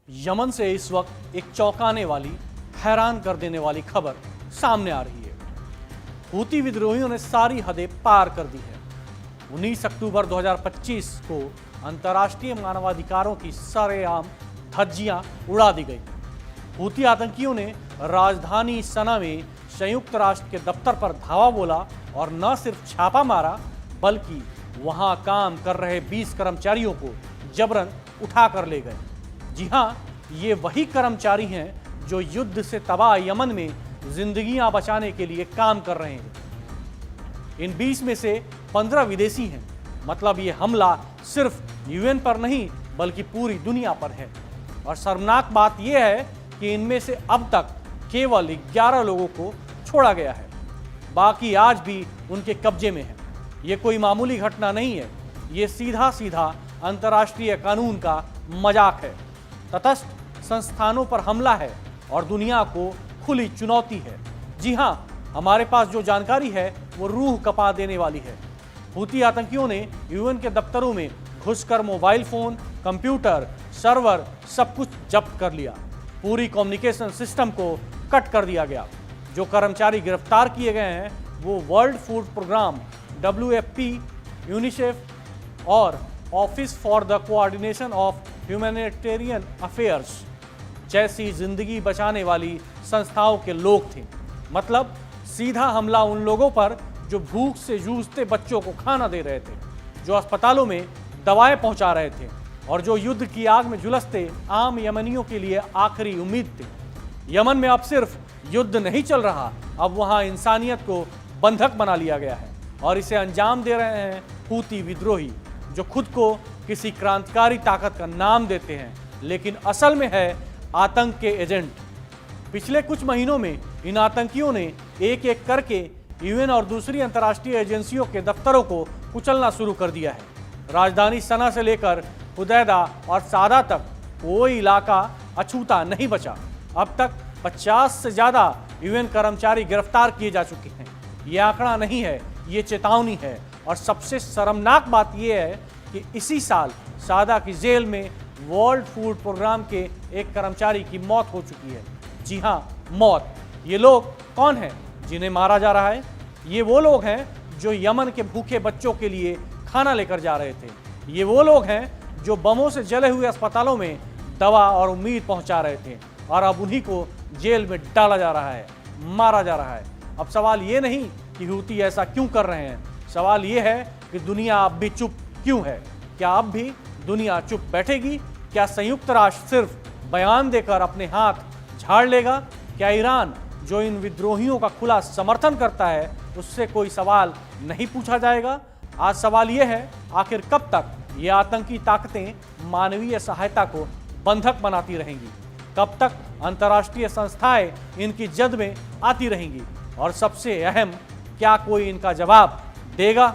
Yemen से इस वक्त एक चौंकाने वाली, हैरान कर देने वाली खबर सामने आ रही है। हूती विद्रोहियों ने सारी हदें पार कर दी है। 19 अक्टूबर 2025 को अंतर्राष्ट्रीय मानवाधिकारों की सरेआम धज्जियां उड़ा दी गई। हूती आतंकियों ने राजधानी सना में संयुक्त राष्ट्र के दफ्तर पर धावा बोला और न सिर्फ छापा मारा, बल्कि वहां काम कर रहे 20 कर्मचारियों को जबरन उठा कर ले गए। जी हां, ये वही कर्मचारी हैं जो युद्ध से तबाह यमन में जिंदगियां बचाने के लिए काम कर रहे हैं। इन 20 में से 15 विदेशी हैं। मतलब ये हमला सिर्फ यूएन पर नहीं बल्कि पूरी दुनिया पर है। और शर्मनाक बात यह है कि इनमें से अब तक केवल 11 लोगों को छोड़ा गया है, बाकी आज भी उनके कब्जे में है। ये कोई मामूली घटना नहीं है, ये सीधा सीधा अंतर्राष्ट्रीय कानून का मजाक है, तटस्थ संस्थानों पर हमला है और दुनिया को खुली चुनौती है। जी हां, हमारे पास जो जानकारी है वो रूह कपा देने वाली है। हूती आतंकियों ने यूएन के दफ्तरों में घुसकर मोबाइल फोन, कंप्यूटर, सर्वर सब कुछ जब्त कर लिया। पूरी कम्युनिकेशन सिस्टम को कट कर दिया गया। जो कर्मचारी गिरफ्तार किए गए हैं वो world food programme, WFP, UNICEF और office for the coordination of humanitarian affairs जैसी जिंदगी बचाने वाली संस्थाओं के लोग थे। मतलब सीधा हमला उन लोगों पर जो भूख से जूझते बच्चों को खाना दे रहे थे, जो अस्पतालों में दवाएं पहुंचा रहे थे और जो युद्ध की आग में झुलसते आम यमनियों के लिए आखिरी उम्मीद थे। यमन में अब सिर्फ युद्ध नहीं चल रहा, अब वहां इंसानियत को बंधक बना लिया गया है और इसे अंजाम दे रहे हैं हूती विद्रोही, जो खुद को किसी क्रांतिकारी ताकत का नाम देते हैं लेकिन असल में है आतंक के एजेंट। पिछले कुछ महीनों में इन आतंकियों ने एक एक करके यूएन और दूसरी अंतर्राष्ट्रीय एजेंसियों के दफ्तरों को कुचलना शुरू कर दिया है। राजधानी सना से लेकर हुदैदा और सादा तक कोई इलाका अछूता नहीं बचा। अब तक 50 से ज़्यादा यूएन कर्मचारी गिरफ्तार किए जा चुके हैं। ये आंकड़ा नहीं है, ये चेतावनी है। और सबसे शर्मनाक बात यह है कि इसी साल सादा की जेल में वर्ल्ड फूड प्रोग्राम के एक कर्मचारी की मौत हो चुकी है। जी हां, मौत। ये लोग कौन हैं जिन्हें मारा जा रहा है? ये वो लोग हैं जो यमन के भूखे बच्चों के लिए खाना लेकर जा रहे थे। ये वो लोग हैं जो बमों से जले हुए अस्पतालों में दवा और उम्मीद पहुंचा रहे थे और अब उन्हीं को जेल में डाला जा रहा है, मारा जा रहा है। अब सवाल ये नहीं कि हूती ऐसा क्यों कर रहे हैं, सवाल ये है कि दुनिया अब भी चुप क्यों है? क्या अब भी दुनिया चुप बैठेगी? क्या संयुक्त राष्ट्र सिर्फ बयान देकर अपने हाथ झाड़ लेगा? क्या ईरान, जो इन विद्रोहियों का खुला समर्थन करता है, उससे कोई सवाल नहीं पूछा जाएगा? आज सवाल यह है, आखिर कब तक ये आतंकी ताकतें मानवीय सहायता को बंधक बनाती रहेंगी? कब तक अंतर्राष्ट्रीय संस्थाएं इनकी जद में आती रहेंगी? और सबसे अहम, क्या कोई इनका जवाब देगा?